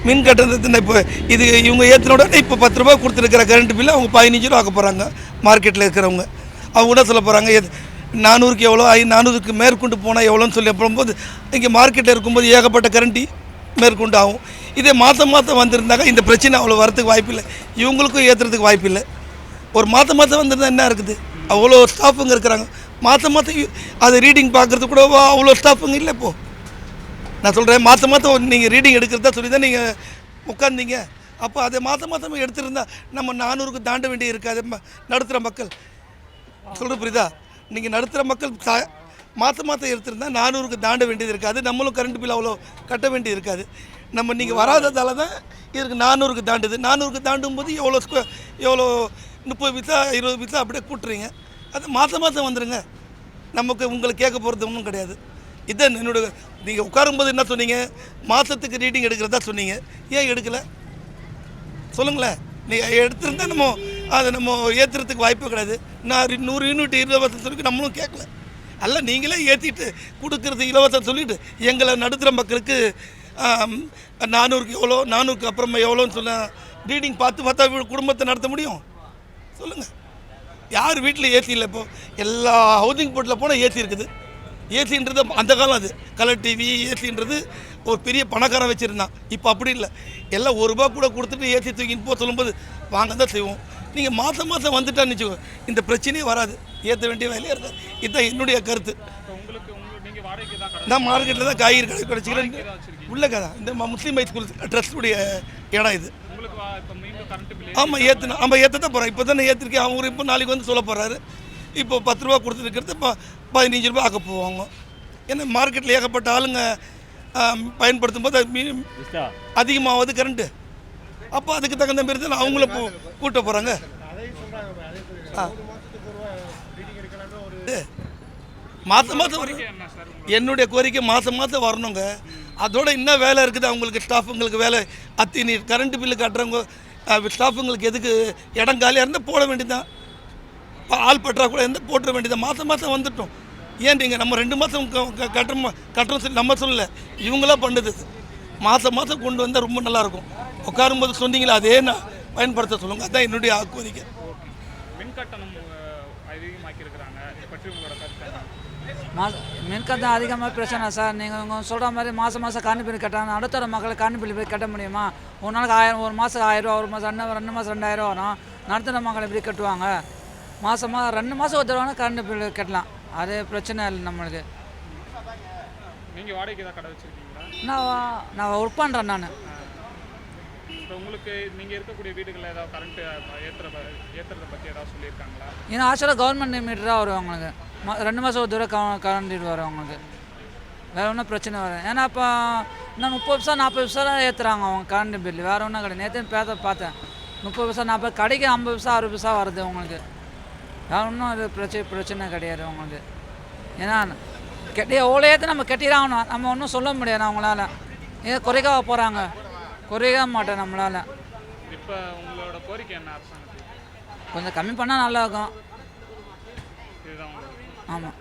மின் கட்டணத்தை இப்போ இது இவங்க ஏற்றினோட இப்போ 10 ரூபா கொடுத்துருக்கிற கரண்ட் பில்லு அவங்க 15 ரூபா ஆக்க போகிறாங்க. மார்க்கெட்டில் இருக்கிறவங்க அவங்க கூட சொல்ல போகிறாங்க 400க்கு எவ்வளோ 400க்கு மேற்கொண்டு போனால் எவ்வளோன்னு சொல்லி போகும்போது இங்கே மார்க்கெட்டில் இருக்கும்போது ஏகப்பட்ட கரண்டி மேற்கொண்டு ஆகும். இதே மாதம் வந்திருந்தாங்க இந்த பிரச்சனை அவ்வளோ வரத்துக்கு வாய்ப்பு இல்லை, இவங்களுக்கும் ஏற்றுறதுக்கு வாய்ப்பு இல்லை. ஒரு மாதம் வந்திருந்தால் என்ன இருக்குது, அவ்வளோ ஸ்டாஃபுங்க இருக்கிறாங்க. மாதம் அதை ரீடிங் பார்க்குறது கூட அவ்வளோ ஸ்டாஃபுங்க இல்லை. இப்போது நான் சொல்கிறேன் மாதம் நீங்கள் ரீடிங் எடுக்கிறதா சொல்லி தான் நீங்கள் உட்காந்தீங்க. அப்போ அதை மாதம் எடுத்துருந்தா நம்ம 400க்கு தாண்ட வேண்டிய இருக்காது. நடுத்தர மக்கள் சொல்கிற புரியுதா, நீங்கள் நடுத்தர மக்கள் மாதம் எடுத்துருந்தா 400க்கு தாண்ட வேண்டியது இருக்காது. நம்மளும் கரண்ட் பில் அவ்வளோ கட்ட வேண்டியது இருக்காது. நம்ம நீங்கள் வராததால் தான் இதுக்கு 400க்கு தாண்டுது. 400க்கு தாண்டும் போது எவ்வளோ 30 பைசா 20 பைசா அப்படியே கூட்டுறீங்க. அது மாதம் வந்துடுங்க. நமக்கு உங்களுக்கு கேட்க போகிறது ஒன்றும் கிடையாது. இதான் என்னோட. நீங்கள் உட்காரும்போது என்ன சொன்னீங்க, மாதத்துக்கு ரீடிங் எடுக்கிறதா சொன்னீங்க. ஏன் எடுக்கலை சொல்லுங்களேன். நீங்கள் எடுத்துருந்தால் நம்ம ஏற்றுறதுக்கு வாய்ப்பு கிடையாது. நான் 100 யூனிட் இலவசம் சொல்லி நம்மளும் கேட்கல. அல்ல நீங்களே ஏற்றிட்டு கொடுக்கறது இலவசம் சொல்லிவிட்டு எங்களை நடுத்தர மக்களுக்கு 400க்கு எவ்வளோ 400க்கு அப்புறமா எவ்வளோன்னு சொல்ல ரீடிங் பார்த்தா குடும்பத்தை நடத்த முடியும் சொல்லுங்கள். யார் வீட்டில் ஏசி இல்லை? இப்போது எல்லா ஹவுசிங் போர்ட்டில் போனால் ஏசி இருக்குது. ஏசின்றது அந்த காலம், அது கலர் டிவி ஏசின்றது ஒரு பெரிய பணக்காரன் வச்சுருந்தான். இப்போ அப்படி இல்லை. எல்லாம் ₹1 கூட கொடுத்துட்டு ஏசி தூக்கின்னு போக சொல்லும்போது வாங்க தான் செய்வோம். நீங்கள் மாதம் வந்துட்டான்னு வச்சுக்கோ, இந்த பிரச்சனையே வராது. ஏற்ற வேண்டிய வேலையாக இருக்காது. இதுதான் என்னுடைய கருத்து. நான் மார்க்கெட்டில் தான் காய்கறி கடை கிடச்சிக்கிறேன். உள்ள கதை இந்த முஸ்லீம் ஹை ஸ்கூல் ட்ரஸ்ட்டுடைய இடம் இது. ஆமாம் ஏற்றணும். ஏற்ற தான் போகிறேன். இப்போ தானே ஏற்றிருக்கேன். அவங்க இப்போ நாளைக்கு வந்து சொல்ல போகிறாரு. இப்போ 10 ரூபா கொடுத்துருக்கிறது இப்போ 15 ரூபா ஆக்க போவாங்க. ஏன்னா மார்க்கெட்டில் ஏகப்பட்ட ஆளுங்க பயன்படுத்தும் போது அதிகமாகுது கரண்ட்டு. அப்போ அதுக்கு தகுந்த மாரி தான் அவங்கள கூட்ட போகிறாங்க. மாதம் என்னுடைய கோரிக்கை மாதம் வரணுங்க. அதோட இன்னும் வேலை இருக்குது அவங்களுக்கு, ஸ்டாஃபுங்களுக்கு வேலை. அத்தினி கரண்ட் பில்லு கட்டுறவங்க ஸ்டாஃபுங்களுக்கு எதுக்கு இடம் காலியாக இருந்தால் போட வேண்டியதுதான். ஆள் பற்றா கூட இருந்தால் போட்டுற வேண்டியதான். மாதம் வந்துட்டோம். ஏன் நீங்கள் நம்ம 2 மாதம் கட்டுறோம் சொல்லி நம்ம சொல்லலை, இவங்களாம் பண்ணுது. மாதம் கொண்டு வந்தால் ரொம்ப நல்லாயிருக்கும். உட்காரும்போது சொன்னீங்களா அதே நான் பயன்படுத்த சொல்லுங்கள். அதுதான் என்னுடைய கோரிக்கை. மின்கட்டணம் அதிகமாக பிரச்சனை சார். நீங்கள் சொல்கிற மாதிரி மாதம் கரண்ட் பில் கட்டணும். நடுத்தர மக்கள் கரண்ட் பில் கட்ட முடியுமா? ஒரு நாளைக்கு 1000, ஒரு மாதம் 1000 ரூபா, ஒரு மாதம் 2 மாதம் 2000 வரும். நடுத்தர மக்கள் எப்படி கட்டுவாங்க? மாதம் 2 மாதம் ஒரு தடவை கரண்ட் பில் கட்டலாம். அது பிரச்சனை இல்லை நம்மளுக்கு. நீங்கள் வாடகைக்கு தான் கடை வச்சுருக்கீங்களா? நான் ஒர்க் பண்ணுறேன். நான் இப்போ உங்களுக்கு நீங்கள் இருக்கக்கூடிய வீடுகளில் ஏதாவது கரண்ட் ஏற்றுறதை பற்றி ஏதாவது சொல்லியிருக்காங்களா? ஏன்னா ஆக்சுவலாக கவர்மெண்ட் மீட்டர் தான் வரும் அவங்களுக்கு. 2 மாதம் ஒரு தடவை கரண்ட் வரும் அவங்களுக்கு. வேறு ஒன்றும் பிரச்சனை வரும். ஏன்னா இப்போ இன்னும் 30 பைசா 40 பைசா தான் ஏற்றுறாங்க அவங்க கரண்ட் பில்லு. வேறு ஒன்றும் கிடையாது. நேற்று பார்த்தேன் 30 பைசா 40, கடைக்கு 50 பைசா 60 பைசா வருது உங்களுக்கு. வேறு ஒன்றும் அது பிரச்சனை கிடையாது உங்களுக்கு. ஏன்னா எவ்வளோ ஏற்ற நம்ம கட்டிடாகணும். நம்ம ஒன்றும் சொல்ல முடியாது அவங்களால. ஏதோ குறைக்காக போகிறாங்க, குறைக்க மாட்டேன் நம்மளால். இப்போ உங்களோட கோரிக்கை என்ன? கொஞ்சம் கம்மி பண்ணால் நல்லாயிருக்கும். இதுதான். ஆமாம்.